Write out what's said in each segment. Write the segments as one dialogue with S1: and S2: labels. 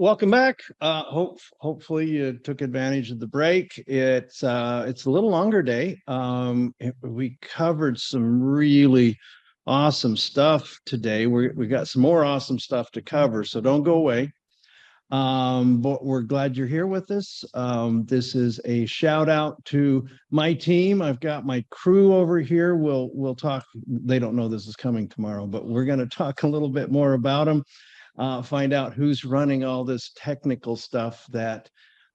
S1: Welcome back. Hopefully you took advantage of the break. It's a little longer day. We covered some really awesome stuff today. We got some more awesome stuff to cover, so don't go away. But we're glad you're here with us. This is a shout out to my team. I've got my crew over here. We'll talk. They don't know this is coming tomorrow, but we're going to talk a little bit more about them. Find out who's running all this technical stuff that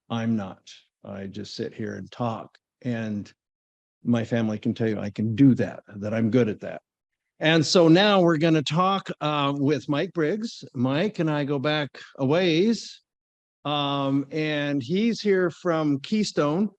S1: I'm not. I just sit here and talk, and my family can tell you I can do that I'm good at that. And so now we're going to talk with Mike Briggs. Mike and I go back a ways, and he's here from Keystone,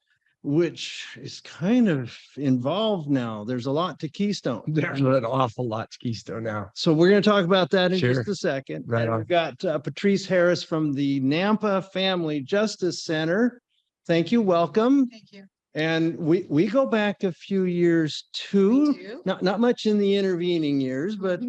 S1: which is kind of involved now. There's a lot to Keystone.
S2: There's an awful lot to Keystone now.
S1: So we're going to talk about that in just a second.
S2: Right on.
S1: We've got Patrice Harris from the Nampa Family Justice Center. Thank you. Welcome.
S3: Thank you.
S1: And we go back a few years too. Not much in the intervening years, but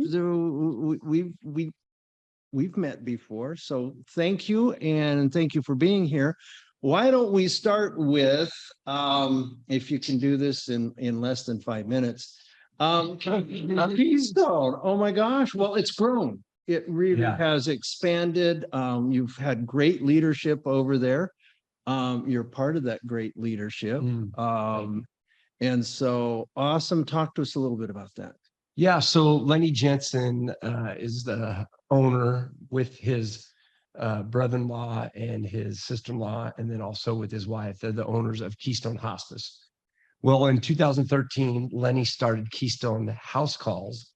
S1: we've met before. So thank you, and thank you for being here. Why don't we start with, if you can do this in less than 5 minutes, Keystone. Oh my gosh. Well, it's grown. It really has expanded. You've had great leadership over there. You're part of that great leadership. And so awesome. Talk to us a little bit about that.
S2: Yeah. So Lenny Jensen is the owner with his brother-in-law and his sister-in-law, and then also with his wife. They're the owners of Keystone Hospice. Well, in 2013, Lenny started Keystone House Calls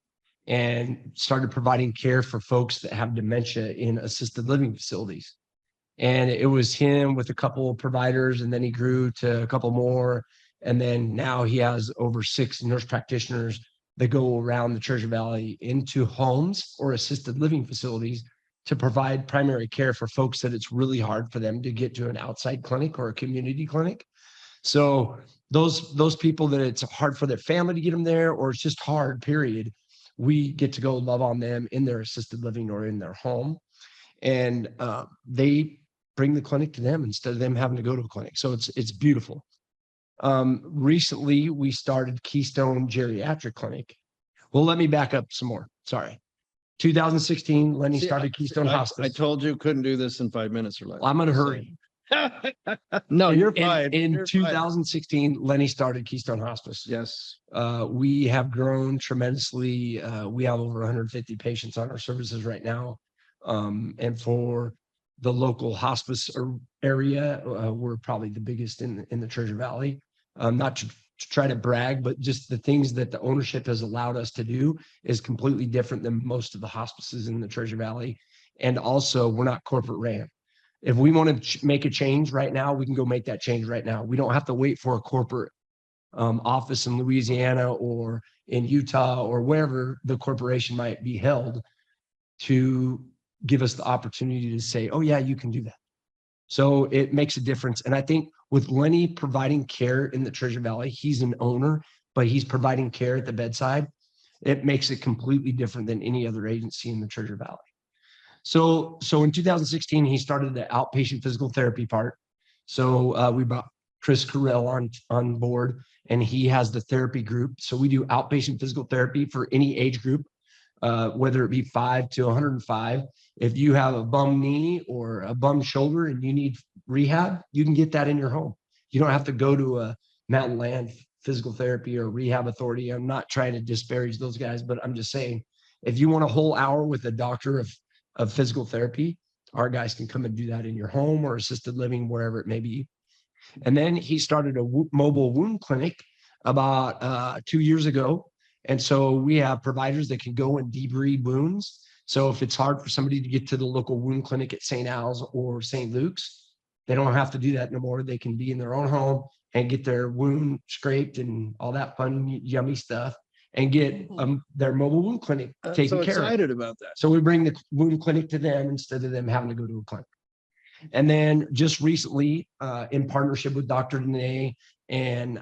S2: and started providing care for folks that have dementia in assisted living facilities. And it was him with a couple of providers, and then he grew to a couple more. And then now he has over 6 nurse practitioners that go around the Treasure Valley into homes or assisted living facilities to provide primary care for folks that it's really hard for them to get to an outside clinic or a community clinic. So those people that it's hard for their family to get them there, or it's just hard, period, we get to go love on them in their assisted living or in their home. And they bring the clinic to them instead of them having to go to a clinic. So it's beautiful. Recently, we started Keystone Geriatric Clinic. Well, let me back up some more. Sorry. 2016, Lenny started Keystone Hospice.
S1: I told you couldn't do this in 5 minutes or less.
S2: Well, I'm going to hurry.
S1: No, you're fine.
S2: In 2016, Lenny started Keystone Hospice.
S1: Yes.
S2: We have grown tremendously. We have over 150 patients on our services right now. And for the local hospice area, we're probably the biggest in the Treasure Valley. Not to try to brag, but just the things that the ownership has allowed us to do is completely different than most of the hospices in the Treasure Valley. And also, we're not corporate ran. If we want to make a change right now, we can go make that change right now. We don't have to wait for a corporate office in Louisiana or in Utah or wherever the corporation might be held to give us the opportunity to say, oh yeah, you can do that. So it makes a difference. And I think with Lenny providing care in the Treasure Valley, he's an owner, but he's providing care at the bedside. It makes it completely different than any other agency in the Treasure Valley. So in 2016, he started the outpatient physical therapy part. So we brought Chris Carell on board, and he has the therapy group. So we do outpatient physical therapy for any age group, whether it be 5 to 105. If you have a bum knee or a bum shoulder and you need rehab, you can get that in your home. You don't have to go to a Mountain Land physical therapy or rehab authority. I'm not trying to disparage those guys, but I'm just saying, if you want a whole hour with a doctor of physical therapy, our guys can come and do that in your home or assisted living, wherever it may be. And then he started a mobile wound clinic about 2 years ago. And so we have providers that can go and debride wounds. So if it's hard for somebody to get to the local wound clinic at St. Al's or St. Luke's, they don't have to do that no more. They can be in their own home and get their wound scraped and all that fun, yummy stuff, and get their mobile wound clinic taken care of.
S1: I'm so excited about that.
S2: So we bring the wound clinic to them instead of them having to go to a clinic. And then just recently, in partnership with Dr. Danae and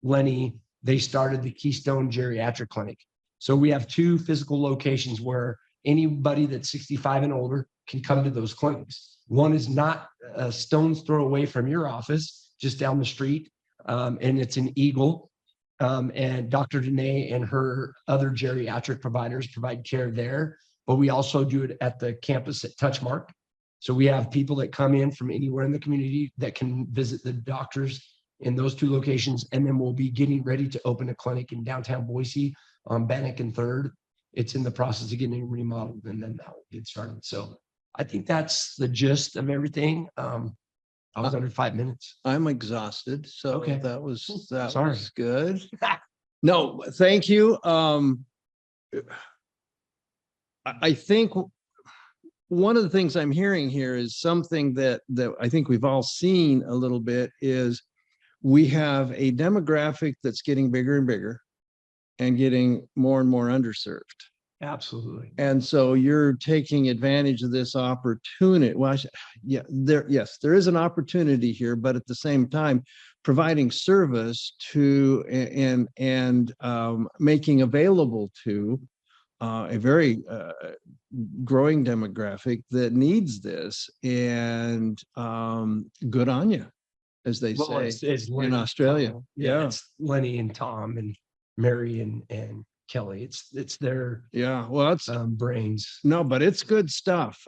S2: Lenny, they started the Keystone Geriatric Clinic. So we have 2 physical locations where anybody that's 65 and older can come to those clinics. One is not a stone's throw away from your office, just down the street, and it's in Eagle. And Dr. Danae and her other geriatric providers provide care there, but we also do it at the campus at Touchmark. So we have people that come in from anywhere in the community that can visit the doctors in those two locations. And then we'll be getting ready to open a clinic in downtown Boise on Bannock and 3rd. It's in the process of getting remodeled, and then that will get started. So I think that's the gist of everything. I was under 5 minutes.
S1: I'm exhausted, so
S2: Okay.
S1: that was
S2: Sorry.
S1: good. No, thank you. I think one of the things I'm hearing here is something that I think we've all seen a little bit is we have a demographic that's getting bigger and bigger and getting more and more underserved.
S2: Absolutely.
S1: And so you're taking advantage of this opportunity. Well, there is an opportunity here, but at the same time, providing service to and making available to a very growing demographic that needs this. And good on you, as they say
S2: it's
S1: in
S2: Lenny,
S1: Australia.
S2: Tom.
S1: Yeah.
S2: It's Lenny and Tom and Mary and Kelly. It's their
S1: Yeah. Well, it's
S2: brains.
S1: no, but it's good stuff.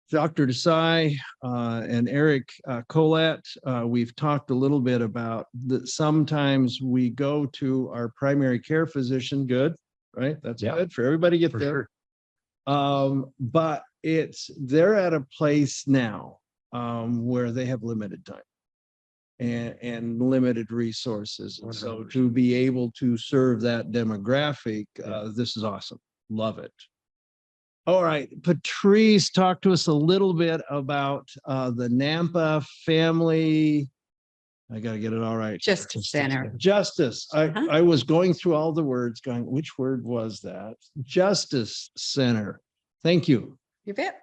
S1: Dr. Desai and Eric Colette, we've talked a little bit about that. Sometimes we go to our primary care physician. Good, right? That's good for everybody to get there. Sure. But they're at a place now where they have limited time and limited resources. And so to be able to serve that demographic, this is awesome. Love it. All right, Patrice, talk to us a little bit about the Nampa family. I got to get it all right.
S3: Justice Center.
S1: Justice. I was going through all the words going, which word was that? Justice Center. Thank you.
S3: You bet.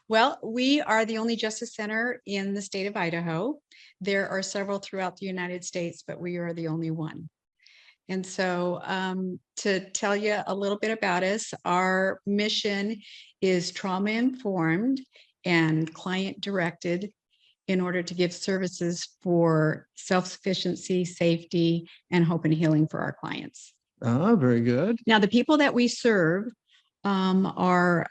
S3: Well, we are the only Justice Center in the state of Idaho. There are several throughout the United States, but we are the only one. And so to tell you a little bit about us, our mission is trauma-informed and client-directed in order to give services for self-sufficiency, safety, and hope and healing for our clients.
S1: Oh, very good.
S3: Now, the people that we serve are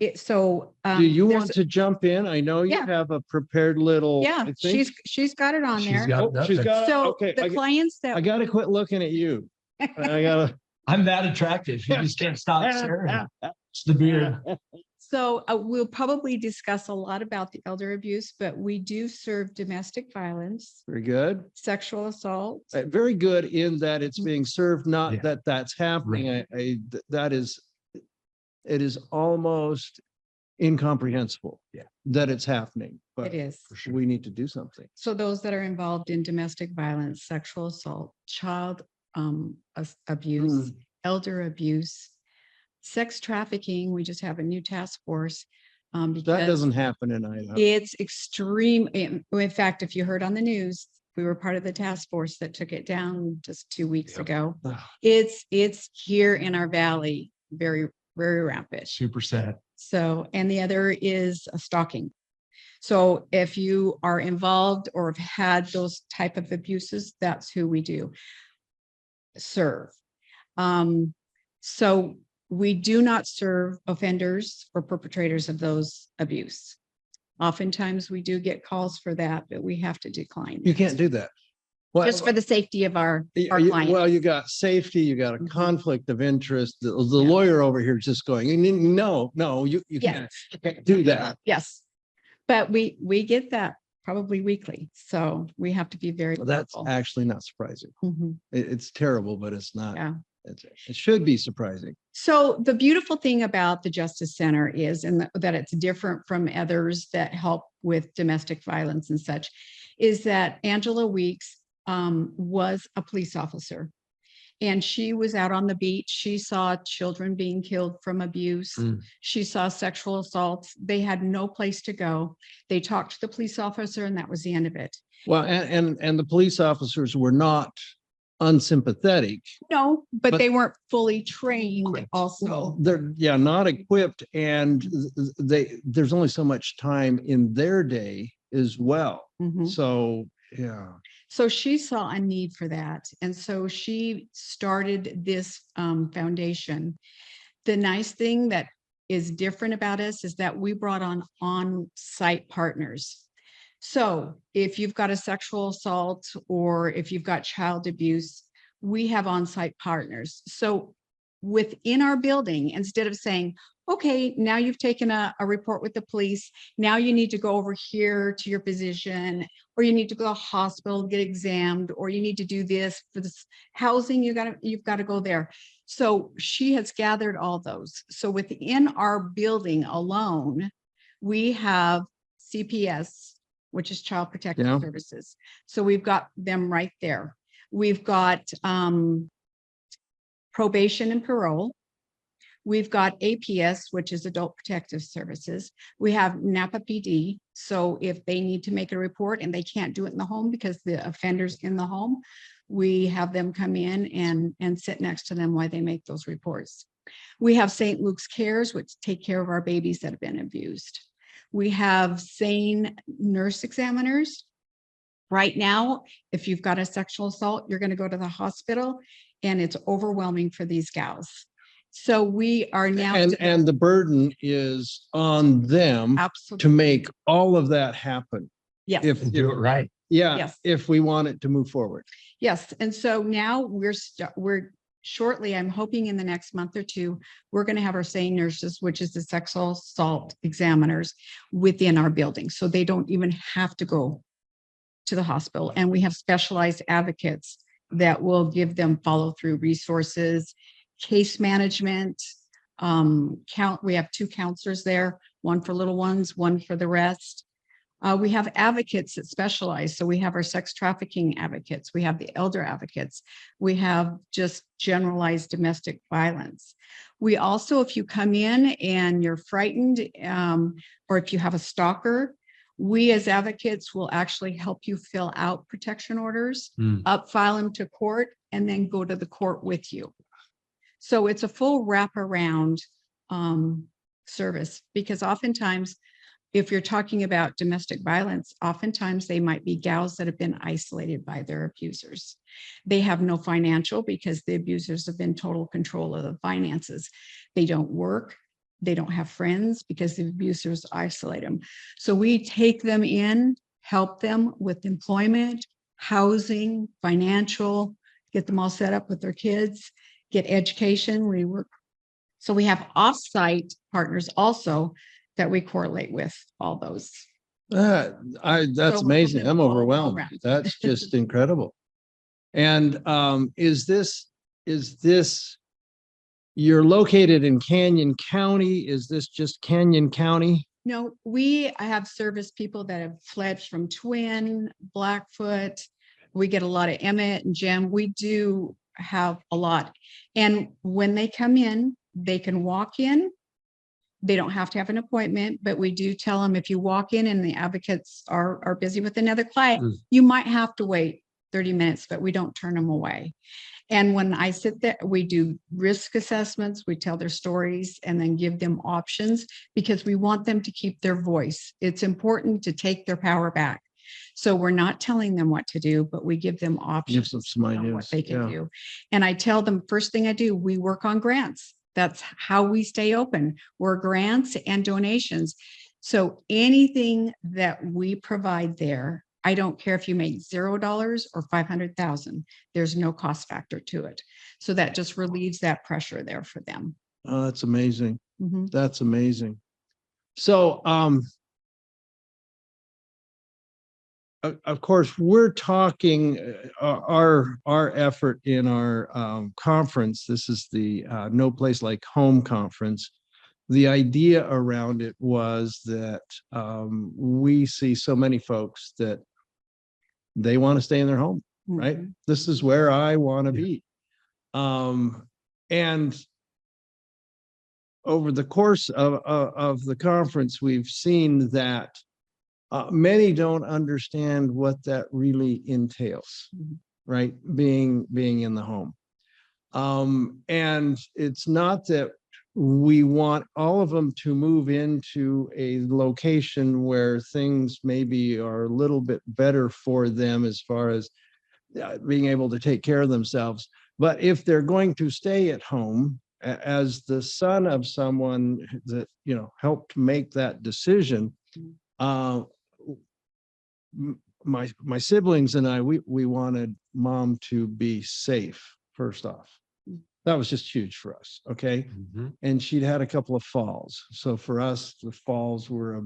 S1: do you want to jump in? I know you have a prepared little.
S3: Yeah, she's got it on there.
S1: She's got it.
S3: So
S1: Okay,
S3: the clients that
S1: I gotta quit looking at you.
S2: I'm that attractive. You just can't stop staring. It's the beard.
S3: So we'll probably discuss a lot about the elder abuse, but we do serve domestic violence.
S1: Very good.
S3: Sexual assault.
S1: Very good in that it's being served, not that that's happening. Right. It is almost incomprehensible that it's happening, but
S3: it is.
S1: We need to do something.
S3: So those that are involved in domestic violence, sexual assault, child abuse, elder abuse, sex trafficking, we just have a new task force. Because
S1: that doesn't happen in Idaho.
S3: It's extreme. In fact, if you heard on the news, we were part of the task force that took it down just 2 weeks ago. It's here in our valley, very rampant.
S2: Super sad.
S3: So, and the other is stalking. So if you are involved or have had those type of abuses, that's who we do serve. So we do not serve offenders or perpetrators of those abuse. Oftentimes we do get calls for that, but we have to decline.
S1: You can't do that.
S3: Well, just for the safety of our clients.
S1: Well, you got safety, you got a conflict of interest. The lawyer over here is just going, no, you can't do that.
S3: Yes. But we get that probably weekly. So we have to be very
S1: careful. That's actually not surprising. It's terrible, but it's not.
S3: Yeah.
S1: It should be surprising.
S3: So the beautiful thing about the Justice Center is that it's different from others that help with domestic violence and such, is that Angela Weeks was a police officer, and she was out on the beach. She saw children being killed from abuse. She saw sexual assaults. They had no place to go. They talked to the police officer, and that was the end of it.
S1: Well, and the police officers were not unsympathetic.
S3: No, but
S1: But-
S3: they weren't fully trained
S2: Equipped.
S3: also.
S1: They're, yeah, not equipped, and there's only so much time in their day as well.
S3: Mhm.
S1: So, yeah.
S3: So she saw a need for that. And so she started this foundation. The nice thing that is different about us is that we brought on-site partners. So if you've got a sexual assault or if you've got child abuse, we have on-site partners. So within our building, instead of saying, okay, now you've taken a report with the police, now you need to go over here to your physician, or you need to go to the hospital, get examined, or you need to do this for this housing, you've got to go there. So she has gathered all those. So within our building alone, we have CPS, which is Child Protective
S1: Yeah.
S3: Services. So we've got them right there. We've got probation and parole. We've got APS, which is Adult Protective Services. We have Nampa PD. So if they need to make a report and they can't do it in the home because the offender's in the home, we have them come in and sit next to them while they make those reports. We have St. Luke's Cares, which take care of our babies that have been abused. We have SANE nurse examiners. Right now, if you've got a sexual assault, you're going to go to the hospital, and it's overwhelming for these gals. So we are now
S1: And the burden is on them to
S3: absolutely,
S1: make all of that happen.
S3: yes.
S1: If,
S2: And do it right.
S1: yeah,
S3: Yes.
S1: if we want it to move forward.
S3: Yes, and so now we're shortly, I'm hoping in the next month or two, we're going to have our SANE nurses, which is the sexual assault examiners, within our building. So they don't even have to go to the hospital. And we have specialized advocates that will give them follow-through resources, case management. We have 2 counselors there, one for little ones, one for the rest. We have advocates that specialize. So we have our sex trafficking advocates. We have the elder advocates. We have just generalized domestic violence. We also, if you come in and you're frightened, or if you have a stalker, we as advocates will actually help you fill out protection orders, file them to court, and then go to the court with you. So it's a full wraparound service, because oftentimes, if you're talking about domestic violence, oftentimes they might be gals that have been isolated by their abusers. They have no financial because the abusers have been total control of the finances. They don't work. They don't have friends because the abusers isolate them. So we take them in, help them with employment, housing, financial, get them all set up with their kids, get education. We work. So we have off-site partners also that we correlate with all those.
S1: That's
S3: So
S1: amazing. I'm
S3: all
S1: overwhelmed.
S3: around.
S1: That's just incredible. And is this, you're located in Canyon County? Is this just Canyon County?
S3: No, I have service people that have fled from Twin, Blackfoot. We get a lot of Emmett and Jim. We do have a lot. And when they come in, they can walk in. They don't have to have an appointment, but we do tell them, if you walk in and the advocates are busy with another client, you might have to wait 30 minutes, but we don't turn them away. And when I sit there, we do risk assessments, we tell their stories and then give them options, because we want them to keep their voice. It's important to take their power back. So we're not telling them what to do, but we give them options
S1: Gives them some
S3: on what
S1: ideas.
S3: they can
S1: Yeah.
S3: do. And I tell them, first thing I do, we work on grants. That's how we stay open. We're grants and donations. So anything that we provide there, I don't care if you make $0 or 500,000, there's no cost factor to it. So that just relieves that pressure there for them.
S1: Oh, that's amazing.
S3: Mhm.
S1: That's amazing. So, of course, we're talking our effort in our conference. This is the No Place Like Home conference. The idea around it was that we see so many folks that they want to stay in their home, right?
S3: Mhm.
S1: This is where I want to be. And over the course of the conference, we've seen that many don't understand what that really entails,
S3: Mhm.
S1: right? Being in the home. And it's not that we want all of them to move into a location where things maybe are a little bit better for them as far as being able to take care of themselves. But if they're going to stay at home, as the son of someone that, you know, helped make that decision, my siblings and I, we wanted mom to be safe first off. That was just huge for us. Okay. And she'd had a couple of falls. So for us, the falls were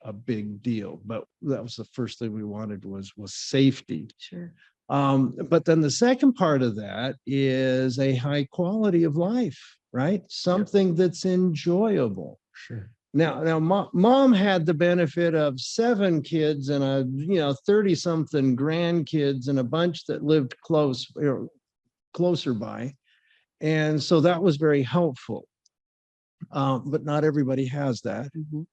S1: a big deal, but that was the first thing we wanted was safety.
S3: Sure.
S1: But then the second part of that is a high quality of life, right? Something that's enjoyable.
S2: Sure.
S1: Now, mom had the benefit of 7 kids and 30 something grandkids and a bunch that lived closer by. And so that was very helpful. But not everybody has that.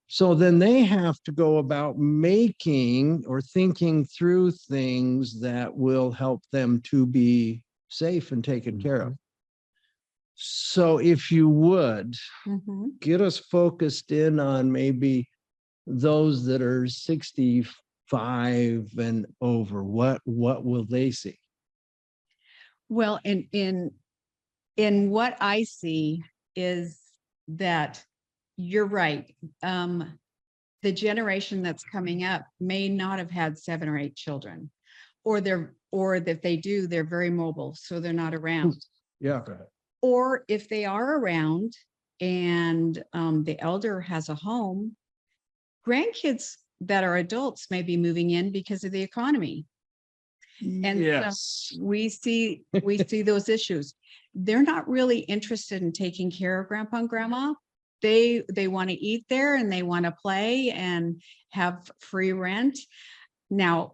S1: So then they have to go about making or thinking through things that will help them to be safe and taken care of. So if you would get us focused in on maybe those that are 65 and over, what will they see?
S3: Well, in what I see is that you're right. The generation that's coming up may not have had 7 or 8 children, or if they do, they're very mobile, so they're not around.
S1: Yeah.
S3: Or if they are around and the elder has a home, grandkids that are adults may be moving in because of the economy. And
S1: yes,
S3: so we see those issues. They're not really interested in taking care of grandpa and grandma. They want to eat there and they want to play and have free rent. Now,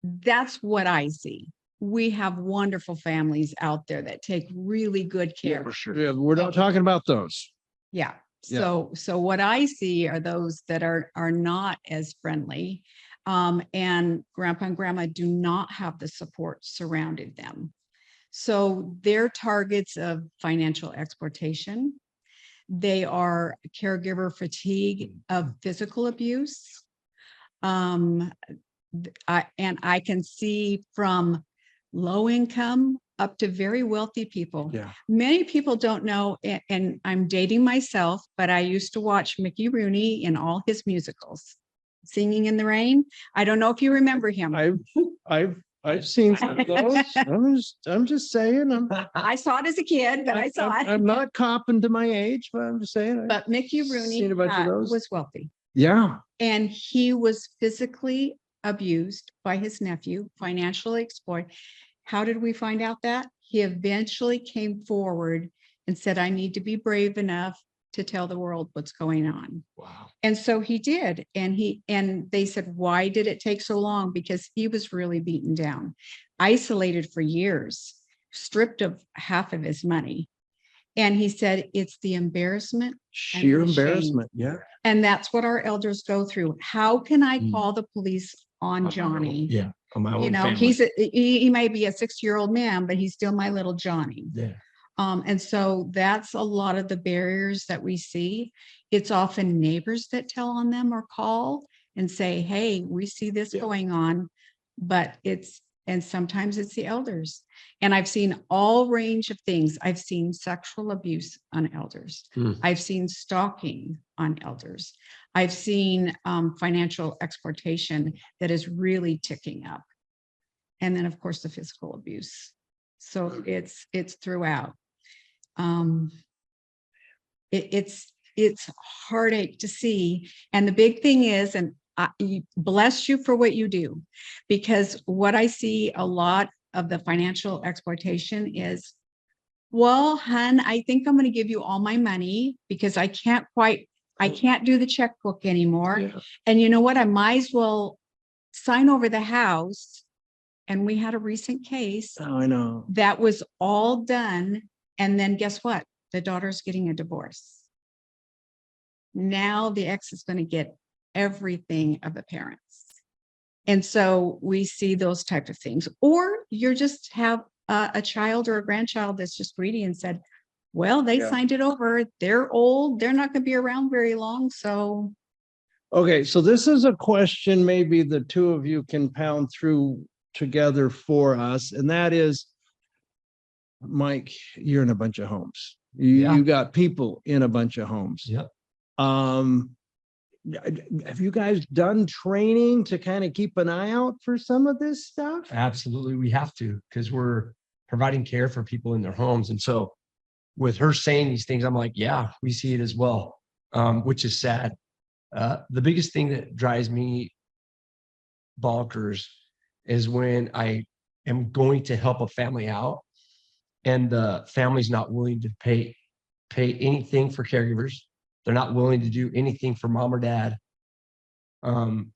S3: that's what I see. We have wonderful families out there that take really good care.
S1: for sure. Yeah, we're not talking about those.
S3: Yeah.
S1: Yeah.
S3: So what I see are those that are not as friendly. And grandpa and grandma do not have the support surrounding them. So they're targets of financial exploitation. They are caregiver fatigue of physical abuse. I can see from low income up to very wealthy people.
S1: Yeah.
S3: Many people don't know, and I'm dating myself, but I used to watch Mickey Rooney in all his musicals. Singing in the Rain. I don't know if you remember him.
S1: I've seen some of those. I'm just saying.
S3: I saw it as a kid, but I saw it.
S1: I'm not copping to my age, but I'm just saying.
S3: But Mickey Rooney
S1: seen a bunch of those.
S3: was wealthy.
S1: Yeah.
S3: And he was physically abused by his nephew, financially exploited. How did we find out that? He eventually came forward and said, I need to be brave enough to tell the world what's going on.
S1: Wow.
S3: And so he did. And they said, why did it take so long? Because he was really beaten down, isolated for years, stripped of half of his money. And he said, it's the embarrassment.
S1: Sheer
S3: and the shame.
S1: embarrassment. Yeah.
S3: And that's what our elders go through. How can I call the police on Johnny?
S2: Yeah. On my own
S3: You know,
S2: family.
S3: he may be a 60-year-old man, but he's still my little Johnny.
S2: Yeah.
S3: And so that's a lot of the barriers that we see. It's often neighbors that tell on them or call and say, hey, we see this going on, but and sometimes it's the elders. And I've seen all range of things. I've seen sexual abuse on elders. I've seen stalking on elders. I've seen financial exploitation that is really ticking up. And then of course the physical abuse. So it's throughout. It's heartache to see. And the big thing is, and I bless you for what you do, because what I see a lot of the financial exploitation is, well, hun, I think I'm going to give you all my money because I can't do the checkbook anymore.
S1: Yeah.
S3: And you know what? I might as well sign over the house. And we had a recent case.
S1: Oh, I know.
S3: That was all done. And then guess what? The daughter's getting a divorce. Now the ex is going to get everything of the parents. And so we see those types of things. Or you just have a child or a grandchild that's just greedy and said, well, they
S1: Yeah.
S3: signed it over. They're old. They're not going to be around very long. So
S1: Okay, so this is a question maybe the two of you can pound through together for us, and that is, Mike, you're in a bunch of homes. You got people in a bunch of homes.
S2: Yep.
S1: Um, have you guys done training to kind of keep an eye out for some of this stuff?
S2: Absolutely. We have to, because we're providing care for people in their homes. And so with her saying these things, I'm like, yeah, we see it as well, which is sad. The biggest thing that drives me bonkers is when I am going to help a family out and the family's not willing to pay anything for caregivers. They're not willing to do anything for mom or dad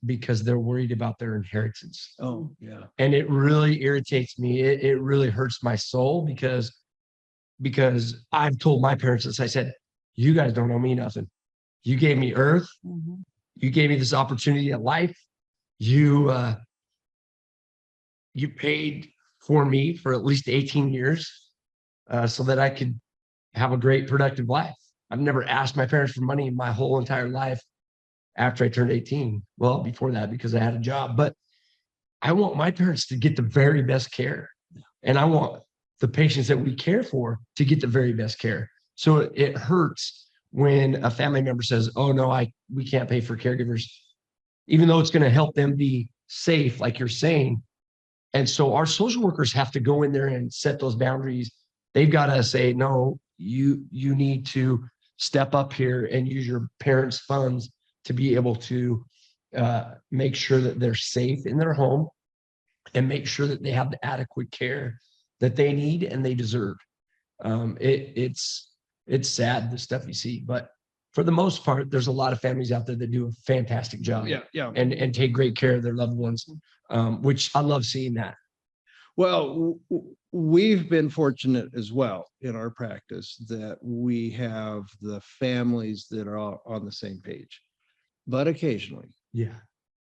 S2: because they're worried about their inheritance.
S1: Oh, yeah.
S2: And it really irritates me. It really hurts my soul because I've told my parents this. I said, you guys don't owe me nothing. You gave me earth. You gave me this opportunity at life. You paid for me for at least 18 years so that I could have a great productive life. I've never asked my parents for money in my whole entire life after I turned 18. Well, before that, because I had a job, but I want my parents to get the very best care. And I want the patients that we care for to get the very best care. So it hurts when a family member says, oh no, we can't pay for caregivers, even though it's going to help them be safe, like you're saying. And so our social workers have to go in there and set those boundaries. They've got to say, no, you need to step up here and use your parents' funds to be able to make sure that they're safe in their home and make sure that they have the adequate care that they need and they deserve. It's sad, the stuff you see, but for the most part, there's a lot of families out there that do a fantastic job.
S1: Yeah.
S2: And take great care of their loved ones, which I love seeing that.
S1: Well, we've been fortunate as well in our practice that we have the families that are all on the same page. But occasionally,
S2: Yeah.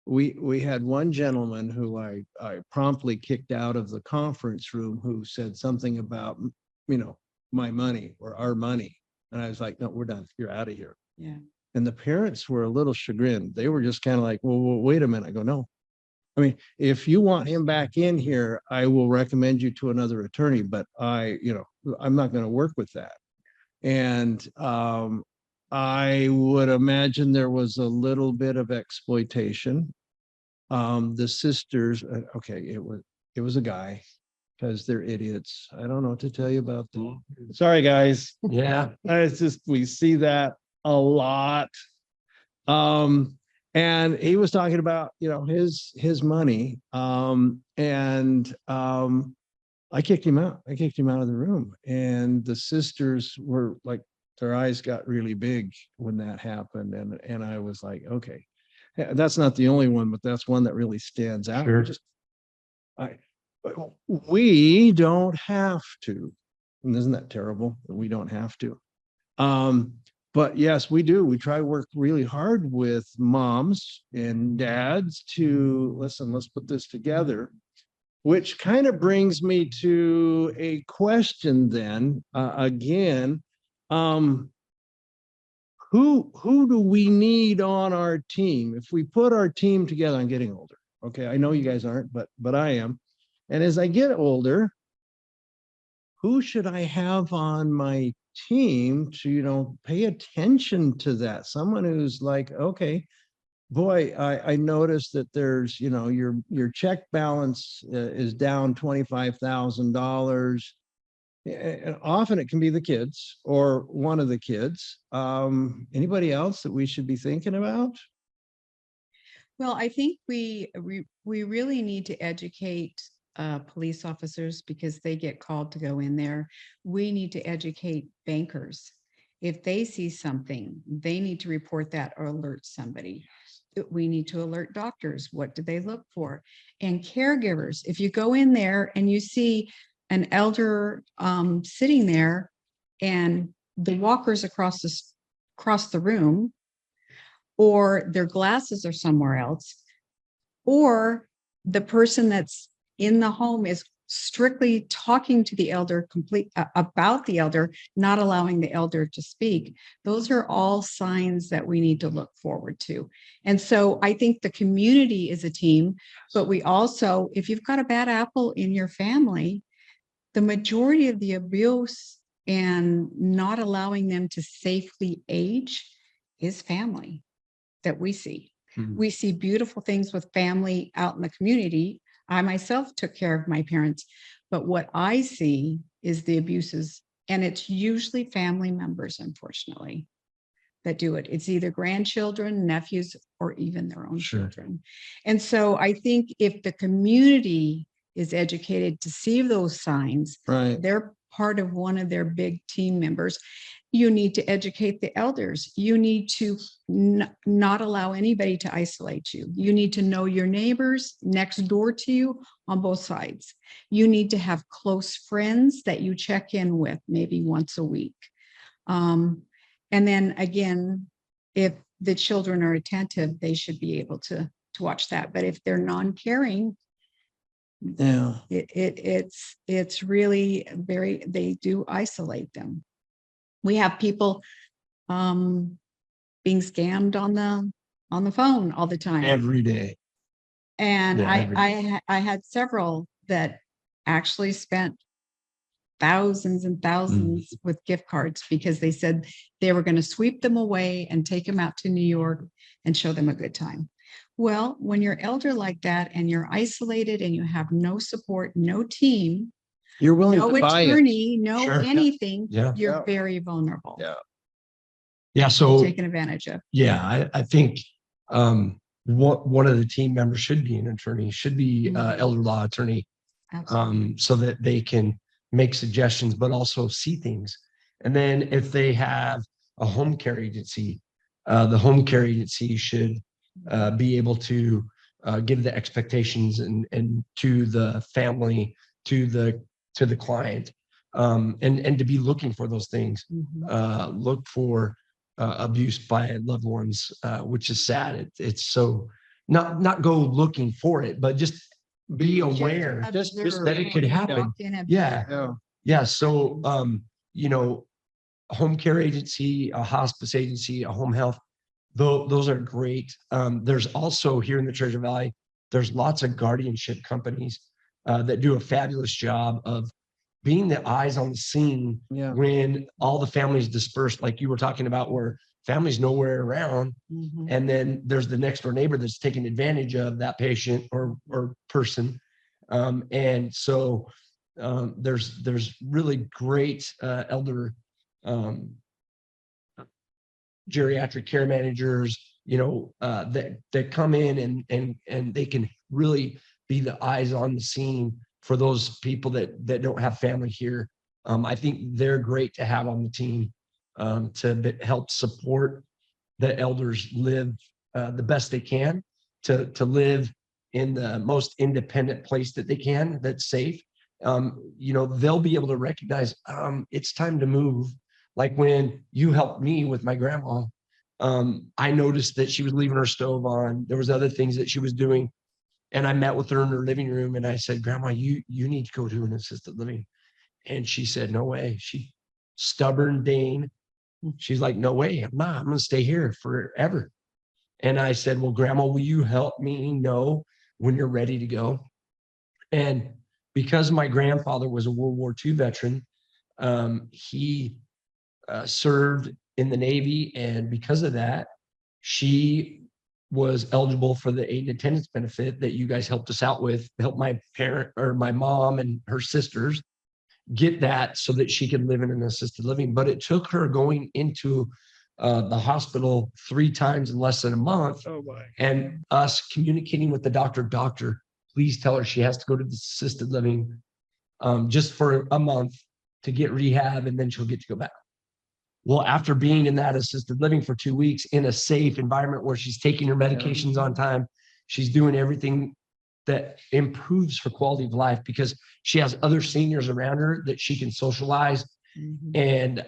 S1: we had one gentleman who I promptly kicked out of the conference room who said something about, my money or our money. And I was like, no, we're done. You're out of here.
S3: yeah.
S1: And the parents were a little chagrined. They were just kind of like, well, wait a minute. I go, no. I mean, if you want him back in here, I will recommend you to another attorney, but I'm not going to work with that. And I would imagine there was a little bit of exploitation. The sisters, okay, it was a guy because they're idiots. I don't know what to tell you about them. Sorry, guys.
S2: Yeah.
S1: It's just, we see that a lot. And he was talking about, his money. I kicked him out. I kicked him out of the room. And the sisters were like, their eyes got really big when that happened. And I was like, okay, that's not the only one, but that's one that really stands out.
S2: Sure.
S1: We don't have to. And isn't that terrible that we don't have to? But yes, we do. We try to work really hard with moms and dads to listen, let's put this together, which kind of brings me to a question then, again, who do we need on our team? If we put our team together, I'm getting older. Okay. I know you guys aren't, but I am. And as I get older, who should I have on my team to, pay attention to that? Someone who's like, okay, boy, I noticed that there's, your check balance is down $25,000. And often it can be the kids or one of the kids. Anybody else that we should be thinking about?
S3: Well, I think we really need to educate police officers because they get called to go in there. We need to educate bankers. If they see something, they need to report that or alert somebody. We need to alert doctors. What do they look for? And caregivers, if you go in there and you see an elder sitting there and the walkers across the room, or their glasses are somewhere else, or the person that's in the home is strictly talking to the elder about the elder, not allowing the elder to speak. Those are all signs that we need to look forward to. And so I think the community is a team, but we also, if you've got a bad apple in your family, the majority of the abuse and not allowing them to safely age is family that we see. We see beautiful things with family out in the community. I myself took care of my parents, but what I see is the abuses, and it's usually family members, unfortunately, that do it. It's either grandchildren, nephews, or even their own children. And so I think if the community is educated to see those signs,
S1: Right.
S3: they're part of one of their big team members. You need to educate the elders. You need to not allow anybody to isolate you. You need to know your neighbors next door to you on both sides. You need to have close friends that you check in with maybe once a week. And then again, if the children are attentive, they should be able to watch that. But if they're non-caring,
S1: Yeah.
S3: it's really they do isolate them. We have people being scammed on the phone all the time.
S2: Every day.
S3: And
S2: Yeah,
S3: I had several that actually spent thousands and thousands with gift cards because they said they were going to sweep them away and take them out to New York and show them a good time. Well, when you're elder like that and you're isolated and you have no support, no team,
S1: You're willing
S3: no
S1: to buy it.
S3: attorney, no
S2: Sure.
S3: anything,
S2: Yeah.
S3: you're
S1: Yeah.
S3: very vulnerable.
S1: Yeah.
S2: Yeah. So
S3: Taken advantage of.
S2: yeah, I think one of the team members should be an attorney, should be elder law attorney, so that they can make suggestions, but also see things. And then if they have a home care agency, the home care agency should be able to give the expectations and to the family, to the client, and to be looking for those things. Look for abuse by loved ones, which is sad. It's so not go looking for it, but just be aware
S1: Just
S2: that it could happen. Yeah. So home care agency, a hospice agency, a home health, those are great. There's also here in the Treasure Valley, there's lots of guardianship companies that do a fabulous job of being the eyes on the scene when all the families dispersed, like you were talking about, where families nowhere around. And then there's the next door neighbor that's taking advantage of that patient or person. And so there's really great elder geriatric care managers, that come in and they can really be the eyes on the scene for those people that don't have family here. I think they're great to have on the team to help support the elders live the best they can, to live in the most independent place that they can, that's safe. They'll be able to recognize it's time to move. Like when you helped me with my grandma, I noticed that she was leaving her stove on. There was other things that she was doing. And I met with her in her living room and I said, Grandma, you need to go to an assisted living. And she said, no way. She stubborn Dane. She's like, no way. I'm going to stay here forever. And I said, well, Grandma, will you help me know when you're ready to go? And because my grandfather was a World War II veteran, he served in the Navy. And because of that, she was eligible for the aid and attendance benefit that you guys helped us out with, help my mom and her sisters get that so that she could live in an assisted living. But it took her going into the hospital 3 times in less than a month. And us communicating with the doctor, please tell her she has to go to the assisted living just for a month to get rehab, and then she'll get to go back. Well, after being in that assisted living for 2 weeks in a safe environment where she's taking her medications on time, she's doing everything that improves her quality of life because she has other seniors around her that she can socialize. And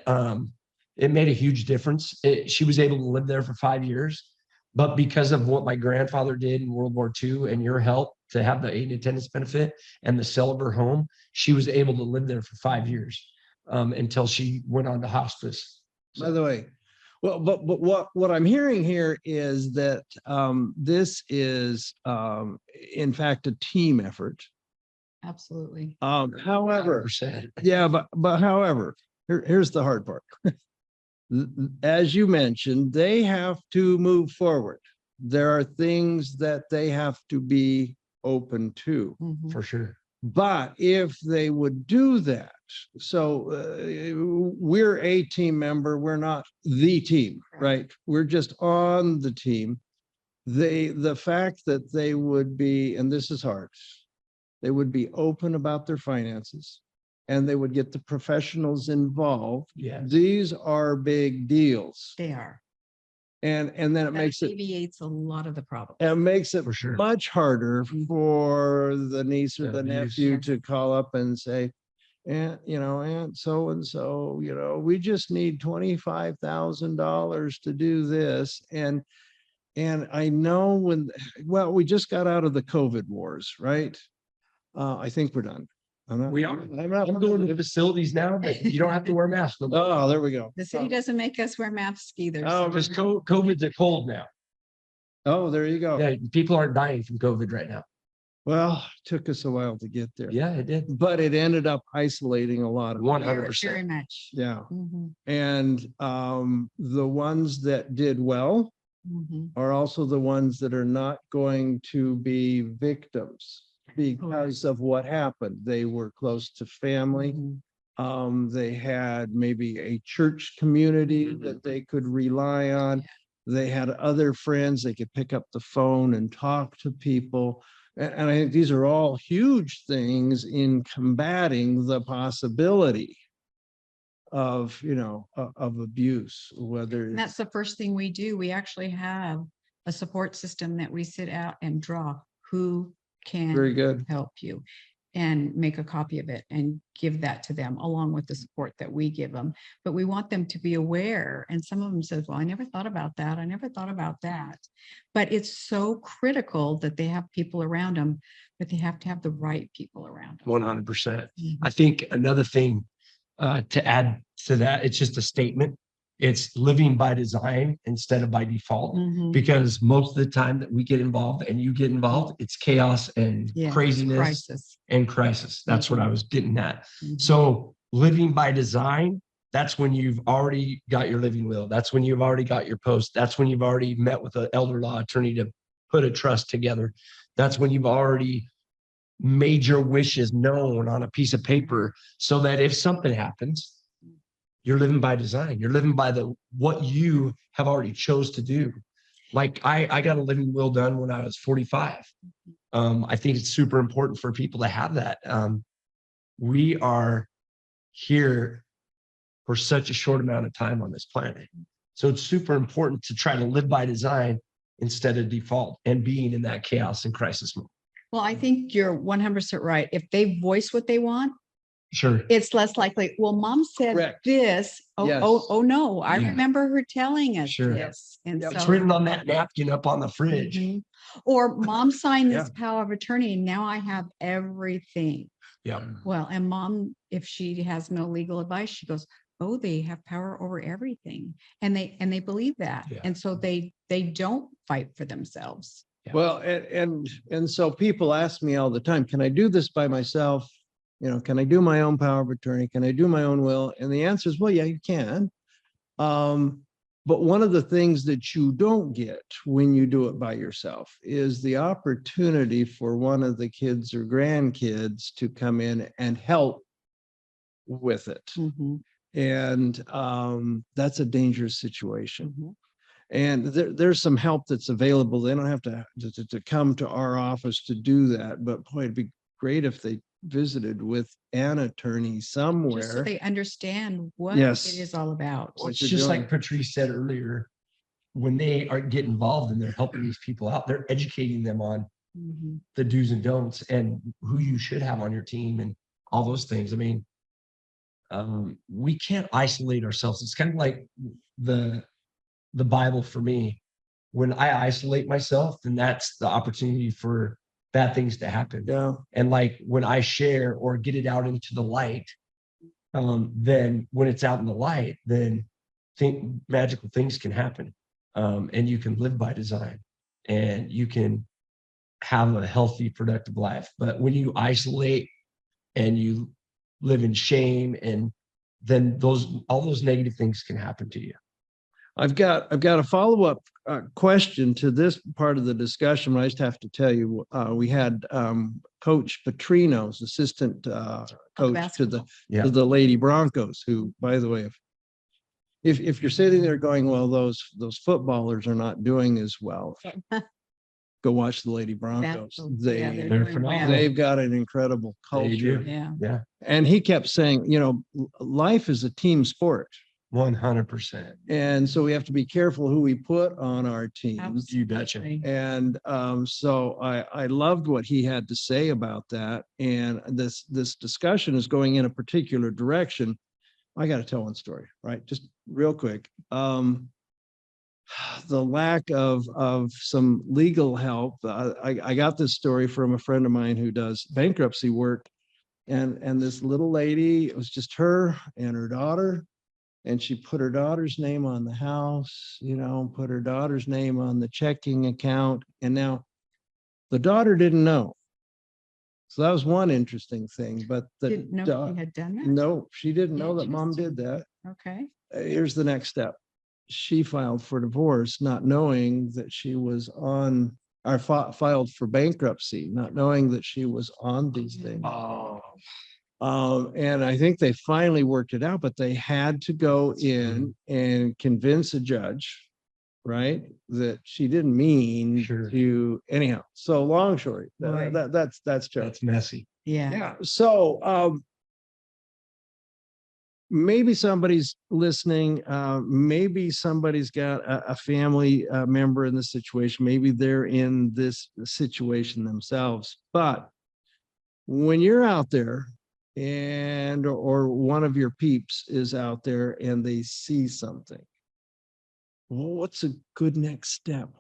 S2: it made a huge difference. She was able to live there for 5 years, but because of what my grandfather did in World War II and your help, to have the aid attendance benefit and the sale of her home, she was able to live there for 5 years until she went on to hospice.
S1: By the way, well, but what I'm hearing here is that this is in fact a team effort.
S3: Absolutely.
S1: However,
S2: 100%.
S1: yeah, but however, here's the hard part. As you mentioned, they have to move forward. There are things that they have to be open to.
S3: Mhm.
S2: For sure.
S1: But if they would do that, so we're a team member, we're not the team, right? We're just on the team. The fact that they would be, and this is hard, they would be open about their finances and they would get the professionals involved.
S2: Yeah.
S1: These are big deals.
S3: They are.
S1: And then it
S3: That
S1: makes it,
S3: alleviates a lot of the problems.
S1: it makes it
S2: For sure.
S1: much harder for the niece or
S2: The
S1: the
S2: abuse.
S1: nephew to call up and say, Aunt, Aunt so-and-so, we just need $25,000 to do this. And I know we just got out of the COVID wars, right? I think we're done.
S2: We are. I'm going to facilities now that you don't have to wear masks.
S1: Oh, there we go.
S3: The city doesn't make us wear masks either.
S1: Oh,
S3: so
S2: Just
S3: we're-
S2: COVID's a cold now.
S1: Oh, there you go.
S2: Yeah, people aren't dying from COVID right now.
S1: Well, took us a while to get there.
S2: Yeah, it did.
S1: But it ended up isolating a lot of.
S2: 100%.
S3: Very much.
S1: Yeah.
S3: Mhm,
S1: And the ones that did well
S3: mhm.
S1: are also the ones that are not going to be victims because of what happened. They were close to family.
S3: Mhm.
S1: They had maybe a church community that they could rely on. They had other friends. They could pick up the phone and talk to people. And I think these are all huge things in combating the possibility of, of abuse, whether
S3: And that's the first thing we do. We actually have a support system that we sit out and draw who
S1: very
S3: can
S1: good.
S3: help you and make a copy of it and give that to them along with the support that we give them. But we want them to be aware. And some of them says, well, I never thought about that. I never thought about that. But it's so critical that they have people around them, but they have to have the right people around them.
S2: 100%.
S3: Mhm.
S2: I think another thing to add to that, it's just a statement. It's living by design instead of by default,
S3: Mhm.
S2: because most of the time that we get involved and you get involved, it's chaos and
S3: Yeah,
S2: craziness
S3: crisis.
S2: and crisis. That's what I was getting at.
S3: Mhm.
S2: So living by design, that's when you've already got your living will. That's when you've already got your post. That's when you've already met with an elder law attorney to put a trust together. That's when you've already made your wishes known on a piece of paper so that if something happens, you're living by design. You're living by what you have already chose to do. Like I got a living will done when I was 45. I think it's super important for people to have that. We are here for such a short amount of time on this planet. So it's super important to try to live by design instead of default and being in that chaos and crisis mode.
S3: Well, I think you're 100% right. If they voice what they want,
S2: Sure.
S3: it's less likely, well, mom said
S1: Correct.
S3: this. Oh,
S1: Yes.
S3: oh, no, I
S2: Yeah.
S3: remember her telling us
S2: Sure.
S3: this. And
S2: It's
S3: so,
S2: written on that napkin up on the fridge.
S3: Mhm. Or mom signed this
S1: Yeah.
S3: power of attorney and now I have everything.
S2: Yeah.
S3: Well, and mom, if she has no legal advice, she goes, oh, they have power over everything. And they believe that.
S2: Yeah.
S3: And so they don't fight for themselves.
S2: Yeah.
S1: Well, and so people ask me all the time, can I do this by myself? Can I do my own power of attorney? Can I do my own will? And the answer is, well, yeah, you can. But one of the things that you don't get when you do it by yourself is the opportunity for one of the kids or grandkids to come in and help with it.
S3: Mhm,
S1: And that's a dangerous situation.
S3: mhm.
S1: And there's some help that's available. They don't have to come to our office to do that. But boy, it'd be great if they visited with an attorney
S3: Just so
S1: somewhere.
S3: they understand what
S1: Yes.
S3: it is all about.
S2: Well, it's
S1: you're
S2: just
S1: doing.
S2: like Patrice said earlier, when they are get involved and they're helping these people out, they're educating them on
S3: Mhm.
S2: the do's and don'ts and who you should have on your team and all those things. I mean, we can't isolate ourselves. It's kind of like the Bible for me. When I isolate myself, then that's the opportunity for bad things to happen.
S1: Yeah.
S2: And like when I share or get it out into the light, then when it's out in the light, then magical things can happen. And you can live by design and you can have a healthy, productive life. But when you isolate and you live in shame, and then all those negative things can happen to you.
S1: I've got a follow-up question to this part of the discussion. I just have to tell you, we had Coach Petrino's assistant coach to the Lady Broncos, who, by the way, if you're sitting there going, well, those footballers are not doing as well, go watch the Lady Broncos.
S2: They're phenomenal.
S1: They've got an incredible culture.
S3: Yeah.
S1: And he kept saying, life is a team sport.
S2: 100%.
S1: And so we have to be careful who we put on our teams.
S2: You betcha.
S1: And so I loved what he had to say about that. And this discussion is going in a particular direction. I got to tell one story, right? Just real quick. The lack of some legal help. I got this story from a friend of mine who does bankruptcy work. And this little lady, it was just her and her daughter. And she put her daughter's name on the house, put her daughter's name on the checking account. And now the daughter didn't know. So that was one interesting thing. But
S3: didn't know she had done that?
S1: No, she didn't know that mom did that.
S3: Okay.
S1: Here's the next step. She filed for divorce, not knowing that she was on, or filed for bankruptcy, not knowing that she was on these things. And I think they finally worked it out, but they had to go in and convince a judge, right, that she didn't mean to anyhow. So long story, that's
S2: messy.
S3: Yeah.
S1: So maybe somebody's listening. Maybe somebody's got a family member in this situation. Maybe they're in this situation themselves. But when you're out there, or one of your peeps is out there and they see something, well, what's a good next step?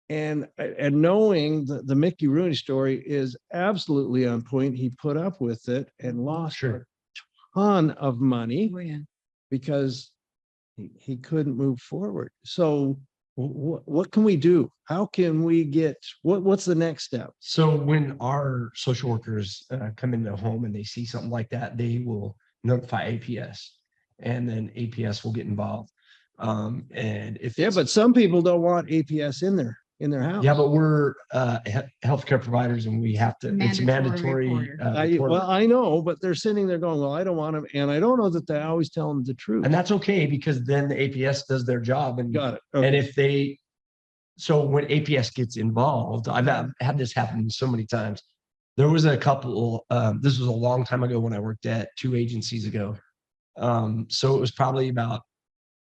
S1: And knowing the Mickey Rooney story is absolutely on point. He put up with it and lost a ton of money because he couldn't move forward. So what can we do? How can we get, what's the next step?
S2: So when our social workers come into the home and they see something like that, they will notify APS, and then APS will get involved. And
S1: but some people don't want APS in their house.
S2: Yeah, but we're healthcare providers and we have to, it's mandatory.
S1: I know, but they're sitting there going, well, I don't want them. And I don't know that they always tell them the truth.
S2: And that's okay, because then the APS does their job. And
S1: got it. Okay.
S2: And so when APS gets involved, I've had this happen so many times. There was a couple, this was a long time ago when I worked at 2 agencies ago. So it was probably about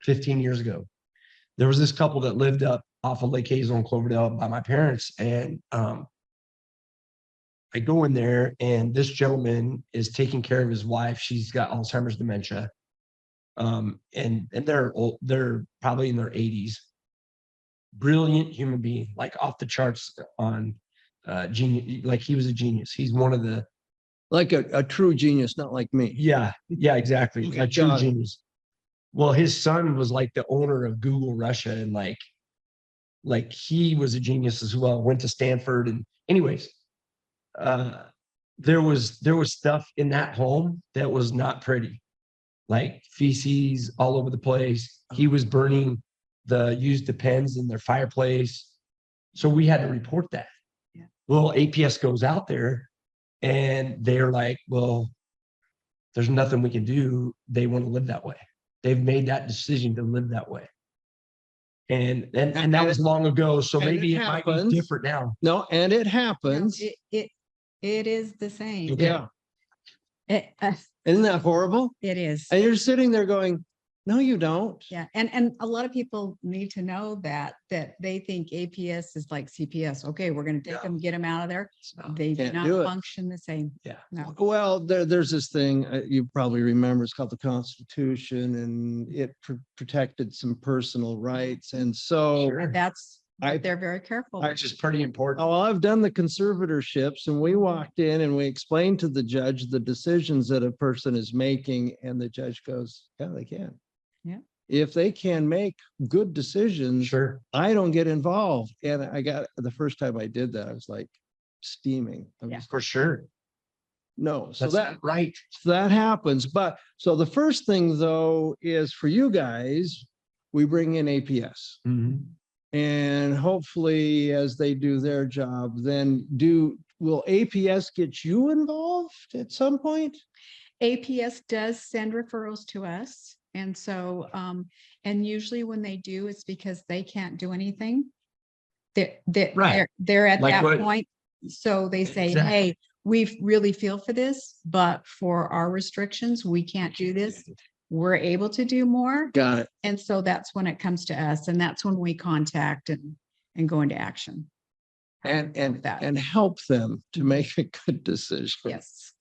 S2: 15 years ago. There was this couple that lived up off of Lake Hazel and Cloverdale by my parents. And I go in there and this gentleman is taking care of his wife. She's got Alzheimer's dementia. And they're old, they're probably in their 80s. Brilliant human being, like off the charts on genius. Like he was a genius. He's one of the,
S1: like a true genius, not like me.
S2: Yeah, exactly.
S1: Okay,
S2: a true genius. Well, his son was like the owner of Google Russia, and like he was a genius as well. Went to Stanford, and anyways, there was stuff in that home that was not pretty, like feces all over the place. He was burning the used pens in their fireplace, so we had to report that.
S3: Yeah.
S2: Well, APS goes out there, and they're like, "Well, there's nothing we can do. They want to live that way. They've made that decision to live that way." And that was long ago, so maybe it might be different now.
S1: No, and it happens.
S3: No, it is the same.
S1: Okay. Yeah. Isn't that horrible?
S3: It is.
S1: And you're sitting there going, no, you don't.
S3: Yeah. And a lot of people need to know that they think APS is like CPS. Okay, we're going to take them, get them out of there. They do not function the same.
S2: Yeah.
S3: No.
S1: Well, there's this thing you probably remember. It's called the Constitution, and it protected some personal rights. And so
S3: That's
S1: I-
S3: They're very careful.
S2: Which is pretty important.
S1: Oh, I've done the conservatorships and we walked in and we explained to the judge the decisions that a person is making and the judge goes, yeah, they can.
S3: Yeah.
S1: If they can make good decisions,
S2: Sure.
S1: I don't get involved. And I got, the first time I did that, I was like steaming. I
S3: Yeah.
S1: was,
S2: For sure.
S1: no, so
S2: That's
S1: that,
S2: right.
S1: that happens. But so the first thing though, is for you guys, we bring in APS.
S2: Mhm.
S1: And hopefully as they do their job, then will APS get you involved at some point?
S3: APS does send referrals to us. And so, and usually when they do, it's because they can't do anything.
S2: Right.
S3: They're at
S2: Like
S3: that
S2: what-
S3: point. So they say,
S2: Exactly.
S3: hey, we really feel for this, but for our restrictions, we can't do this. We're able to do more.
S1: Got it.
S3: And so that's when it comes to us, and that's when we contact and go into action.
S1: And
S3: that.
S1: help them to make a good decision.
S3: Yes.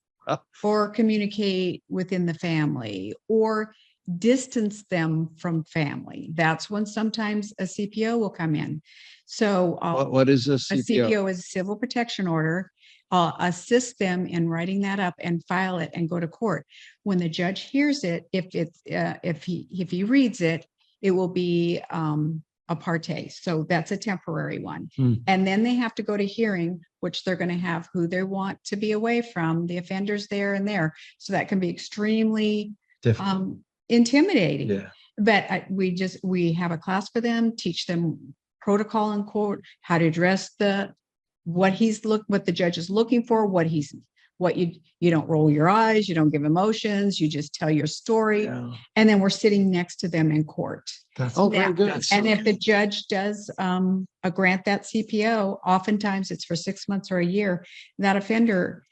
S3: Or communicate within the family or distance them from family. That's when sometimes a CPO will come in. So
S1: What is a
S3: a
S1: CPO?
S3: CPO is a civil protection order. Assist them in writing that up and file it and go to court. When the judge hears it, if he reads it, it will be a parte. So that's a temporary one. And then they have to go to hearing, which they're going to have who they want to be away from, the offenders there and there. So that can be extremely intimidating.
S2: Yeah.
S3: But we have a class for them, teach them protocol in court, how to address what the judge is looking for, what you don't roll your eyes, you don't give emotions, you just tell your story.
S1: Yeah.
S3: And then we're sitting next to them in court.
S2: That's
S1: Oh, very good.
S3: And if the judge does grant that CPO, oftentimes it's for 6 months or a year, that offender,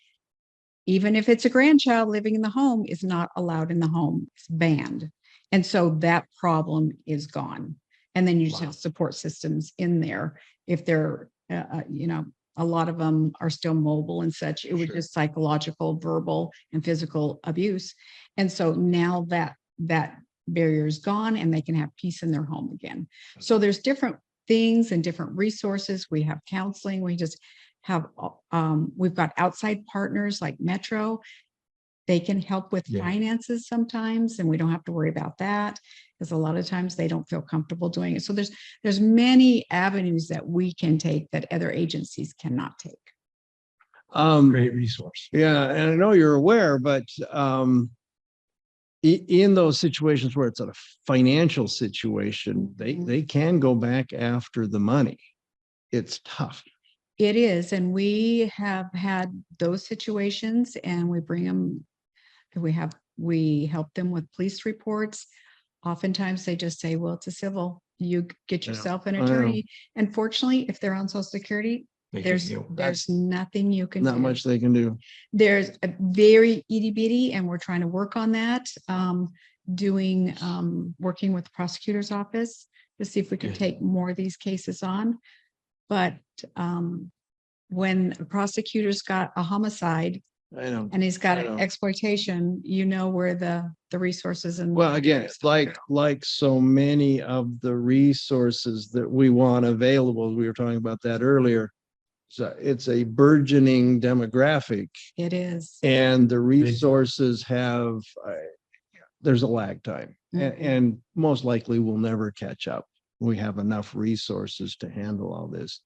S3: even if it's a grandchild living in the home, is not allowed in the home. It's banned. And so that problem is gone. And then you just have support systems in there. If they're, a lot of them are still mobile and such. It was just psychological, verbal, and physical abuse. And so now that barrier is gone and they can have peace in their home again. So there's different things and different resources. We have counseling. We just have, we've got outside partners like Metro. They can help with finances sometimes, and we don't have to worry about that because a lot of times they don't feel comfortable doing it. So there's many avenues that we can take that other agencies cannot take.
S2: Great resource.
S1: Yeah, and I know you're aware, but in those situations where it's a financial situation, they can go back after the money. It's tough.
S3: It is, and we have had those situations, and we bring them. We help them with police reports. Oftentimes they just say, well, it's a civil, you get yourself an attorney. And fortunately, if they're on Social Security, there's nothing you can do.
S1: Not much they can do.
S3: There's a very itty bitty, and we're trying to work on that. Working with the prosecutor's office to see if we can take more of these cases on. But when a prosecutor's got a homicide,
S1: I know.
S3: and he's got an exploitation, where the resources and.
S1: Well, again, it's like so many of the resources that we want available. We were talking about that earlier. So it's a burgeoning demographic.
S3: It is.
S1: And the resources have, there's a lag time, and most likely we'll never catch up. We have enough resources to handle all this.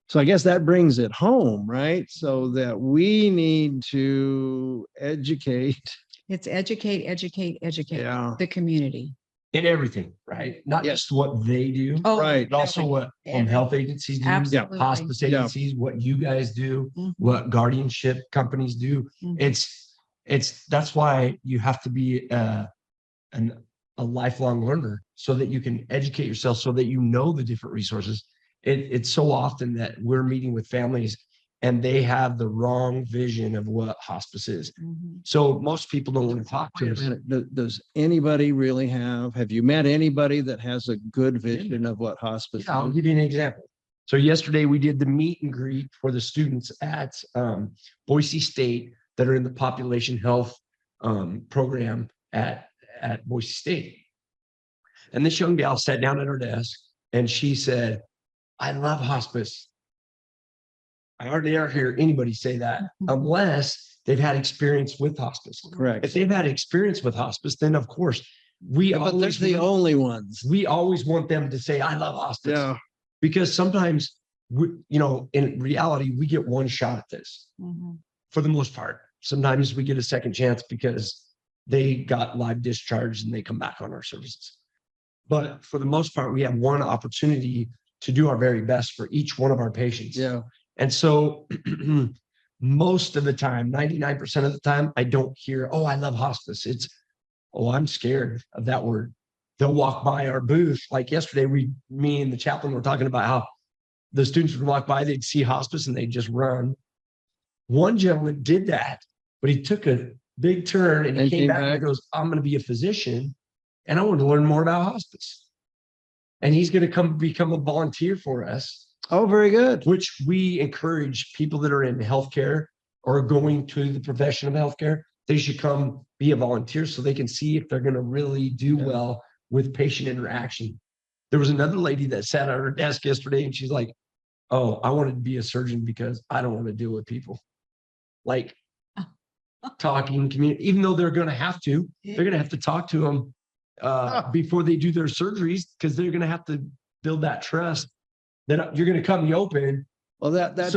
S1: So I guess that brings it home, right? So that we need to educate.
S3: It's educate the community.
S2: In everything, right? Not just what they do,
S1: Right.
S2: but also what home health agencies do,
S3: Absolutely.
S2: hospice agencies, what you guys do, what guardianship companies do. That's why you have to be a lifelong learner so that you can educate yourself, so that you know the different resources. It's so often that we're meeting with families and they have the wrong vision of what hospice is. So most people don't want to talk to us.
S1: Does anybody really have you met anybody that has a good vision of what hospice is?
S2: I'll give you an example. So yesterday we did the meet and greet for the students at Boise State that are in the population health program at Boise State. And this young gal sat down at her desk and she said, I love hospice. I hardly ever hear anybody say that unless they've had experience with hospice.
S1: Correct.
S2: If they've had experience with hospice, then of course we
S1: But they're
S2: always
S1: the only ones.
S2: we always want them to say, I love hospice.
S1: Yeah.
S2: Because sometimes we, in reality, we get one shot at this for the most part. Sometimes we get a second chance because they got live discharged and they come back on our services. But for the most part, we have one opportunity to do our very best for each one of our patients.
S1: Yeah.
S2: And so most of the time, 99% of the time, I don't hear, oh, I love hospice. It's, oh, I'm scared of that word. They'll walk by our booth. Like yesterday, me and the chaplain were talking about how the students would walk by, they'd see hospice and they'd just run. One gentleman did that, but he took a big turn and he came back and he goes, I'm going to be a physician and I want to learn more about hospice. And he's going to become a volunteer for us.
S1: Oh, very good.
S2: Which we encourage people that are in healthcare or going to the profession of healthcare, they should come be a volunteer so they can see if they're going to really do well with patient interaction. There was another lady that sat at her desk yesterday and she's like, oh, I wanted to be a surgeon because I don't want to deal with people. Like talking, community, even though they're going to have to talk to them before they do their surgeries because they're going to have to build that trust. That you're going to come in the open. Well, that's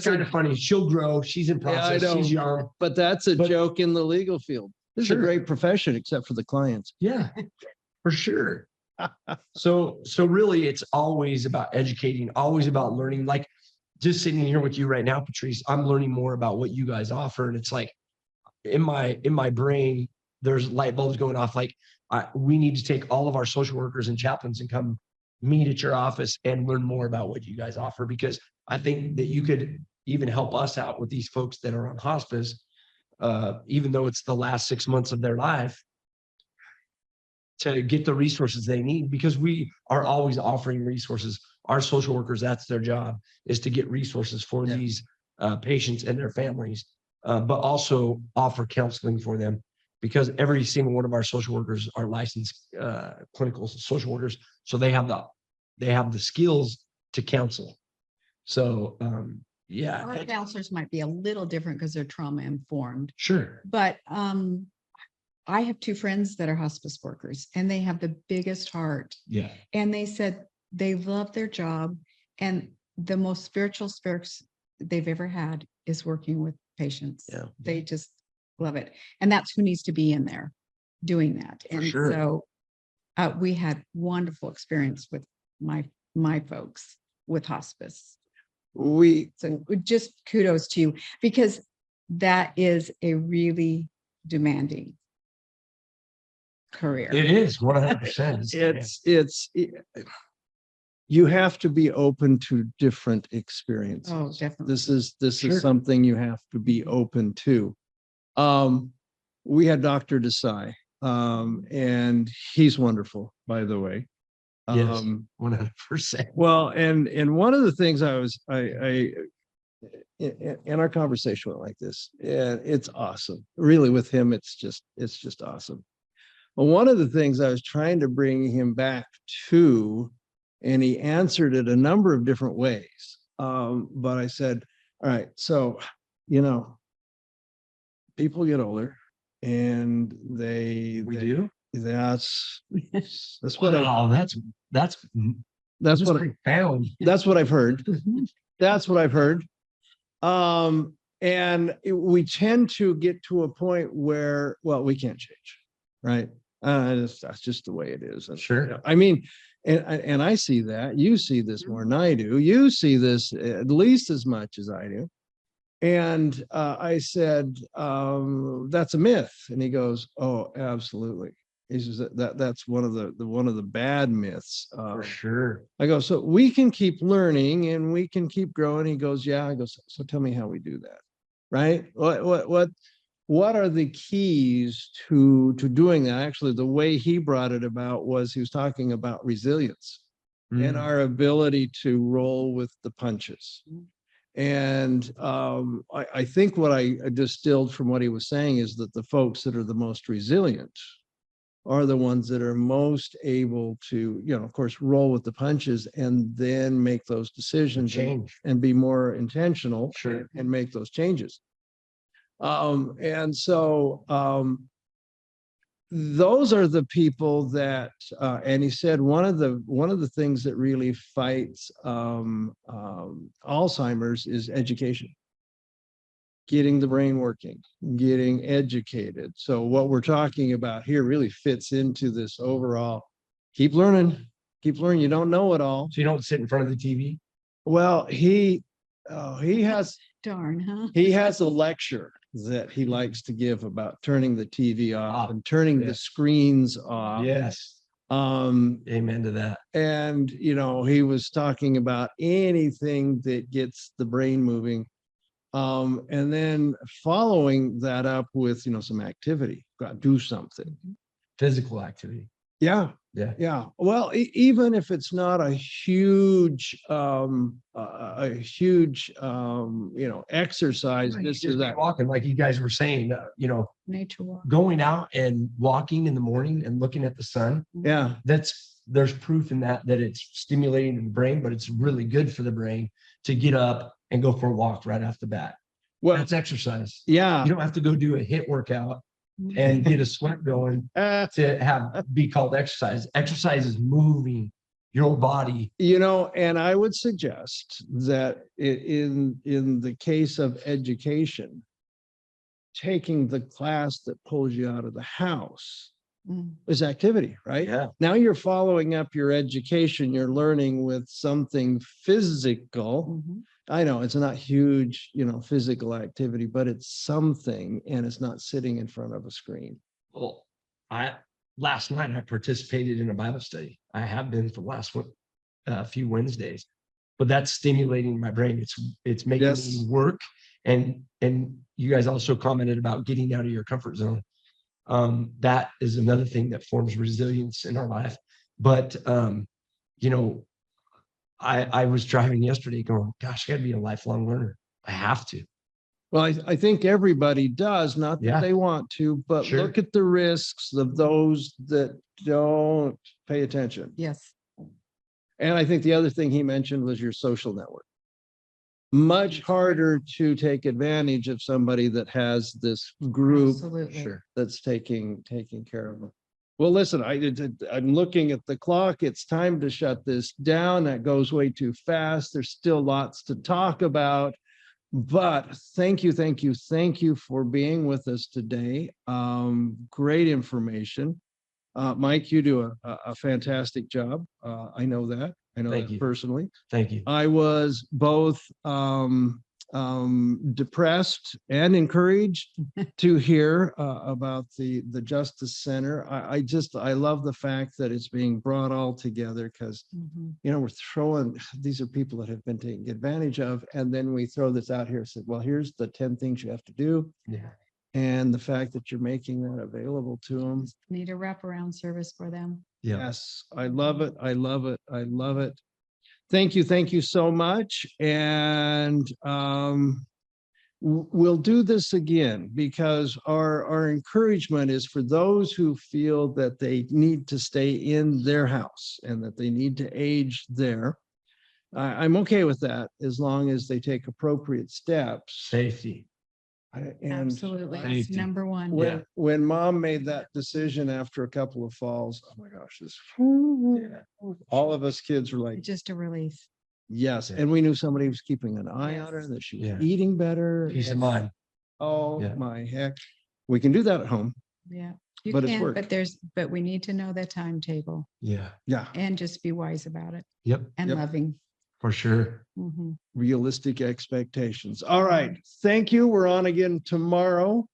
S2: kind of funny. She'll grow. She's in process. Yeah, she's young.
S1: But that's a joke in the legal field. This is a great profession, except for the clients.
S2: Yeah, for sure. So really, it's always about educating, always about learning. Like just sitting here with you right now, Patrice, I'm learning more about what you guys offer. And it's like in my brain, there's light bulbs going off. Like we need to take all of our social workers and chaplains and come meet at your office and learn more about what you guys offer, because I think that you could even help us out with these folks that are on hospice, even though it's the last 6 months of their life, to get the resources they need, because we are always offering resources. Our social workers, that's their job, is to get resources for these patients and their families, but also offer counseling for them, because every single one of our social workers are licensed clinical social workers. So they have the skills to counsel. So yeah.
S3: Our counselors might be a little different because they're trauma informed.
S2: Sure.
S3: But I have two friends that are hospice workers and they have the biggest heart.
S2: Yeah.
S3: And they said they love their job and the most spiritual spirits they've ever had is working with patients.
S2: Yeah.
S3: They just love it. And that's who needs to be in there doing that. And so we had wonderful experience with my folks with hospice. So just kudos to you, because that is a really demanding career.
S2: It is 100%.
S1: You have to be open to different experiences.
S3: Oh, definitely.
S1: This is something you have to be open to. We had Dr. Desai, and he's wonderful, by the way.
S2: Yes, 100%.
S1: Well, and one of the things I in our conversation went like this, and it's awesome. Really, with him, it's just awesome. Well, one of the things I was trying to bring him back to, and he answered it a number of different ways. But I said, all right, so people get older, and they
S2: do.
S1: That's
S2: what that's
S1: what
S2: profound.
S1: That's what I've heard. That's what I've heard. And we tend to get to a point where, well, we can't change, right? That's just the way it is.
S2: Sure.
S1: I mean, and I see that. You see this more than I do. You see this at least as much as I do. And I said, that's a myth. And he goes, oh, absolutely. He says that's one of the bad myths.
S2: For sure.
S1: I go, so we can keep learning and we can keep growing. He goes, yeah. I go, so tell me how we do that, right? What are the keys to doing that? Actually, the way he brought it about was he was talking about resilience and our ability to roll with the punches. And I think what I distilled from what he was saying is that the folks that are the most resilient are the ones that are most able to, of course, roll with the punches and then make those decisions
S2: Change.
S1: and be more intentional
S2: Sure.
S1: and make those changes. And so those are the people that, and he said one of the things that really fights Alzheimer's is education. Getting the brain working, getting educated. So what we're talking about here really fits into this overall, keep learning. You don't know it all.
S2: So you don't sit in front of the TV?
S1: Well, he has
S3: Darn, huh?
S1: he has a lecture that he likes to give about turning the TV off and turning the
S2: yes.
S1: screens off.
S2: Yes. Amen to that.
S1: And he was talking about anything that gets the brain moving. And then following that up with some activity, got to do something.
S2: Physical activity.
S1: Yeah.
S2: Yeah.
S1: Yeah. Well, even if it's not a huge exercise, this
S2: Just
S1: is that.
S2: walking, like you guys were saying,
S3: Nature walk.
S2: going out and walking in the morning and looking at the sun.
S1: Yeah.
S2: There's proof in that it's stimulating the brain, but it's really good for the brain to get up and go for a walk right off the bat.
S1: Well,
S2: That's exercise.
S1: yeah.
S2: You don't have to go do a HIIT workout and get a sweat going to be called exercise. Exercise is moving your body.
S1: And I would suggest that in the case of education, taking the class that pulls you out of the house is activity, right?
S2: Yeah.
S1: Now you're following up your education, you're learning with something physical. I know it's not huge, physical activity, but it's something, and it's not sitting in front of a screen.
S2: Well, last night I participated in a Bible study. I have been for the last few Wednesdays, but that's stimulating my brain. It's making me work. And you guys also commented about getting out of your comfort zone. That is another thing that forms resilience in our life. But I was driving yesterday going, gosh, I gotta be a lifelong learner. I have to.
S1: Well, I think everybody does, not that they want to, but look at the risks of those that don't pay attention.
S3: Yes.
S1: And I think the other thing he mentioned was your social network. Much harder to take advantage of somebody that has this group that's taking care of them. Well, listen, I'm looking at the clock. It's time to shut this down. That goes way too fast. There's still lots to talk about. But thank you for being with us today. Great information. Mike, you do a fantastic job. I know that. I know that personally.
S2: Thank you.
S1: I was both depressed and encouraged to hear about the Justice Center. I love the fact that it's being brought all together, because these are people that have been taken advantage of, and then we throw this out here and said, well, here's the 10 things you have to do.
S2: Yeah.
S1: And the fact that you're making that available to them.
S3: Need a wraparound service for them.
S2: Yeah.
S1: Yes, I love it. I love it. Thank you so much. And we'll do this again, because our encouragement is for those who feel that they need to stay in their house and that they need to age there. I'm okay with that, as long as they take appropriate steps.
S2: Safety.
S3: Absolutely. It's number one.
S1: When mom made that decision after a couple of falls, oh my gosh, all of us kids were like,
S3: just a relief.
S1: Yes. And we knew somebody was keeping an eye on her, that she was eating better.
S2: Peace of mind.
S1: Oh my heck. We can do that at home.
S3: Yeah.
S1: But it's work.
S3: But we need to know the timetable.
S2: Yeah.
S1: Yeah.
S3: And just be wise about it.
S2: Yep.
S3: And loving.
S2: For sure.
S1: Realistic expectations. All right. Thank you. We're on again tomorrow.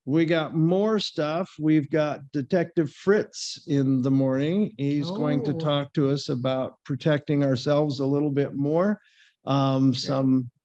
S1: We got more stuff. We've got Detective Fritz in the morning. He's going to talk to us about protecting ourselves a little bit more. Some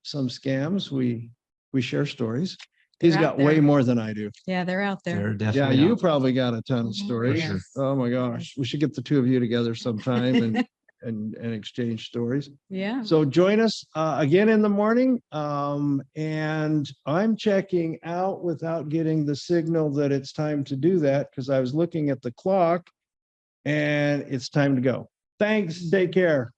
S1: scams. We share stories. He's got way more than I do.
S3: Yeah, they're out there.
S2: They're definitely
S1: you probably got a ton of stories.
S3: Yes.
S1: Oh my gosh. We should get the two of you together sometime and and exchange stories.
S3: Yeah.
S1: So join us again in the morning. And I'm checking out without getting the signal that it's time to do that because I was looking at the clock and it's time to go. Thanks. Take care.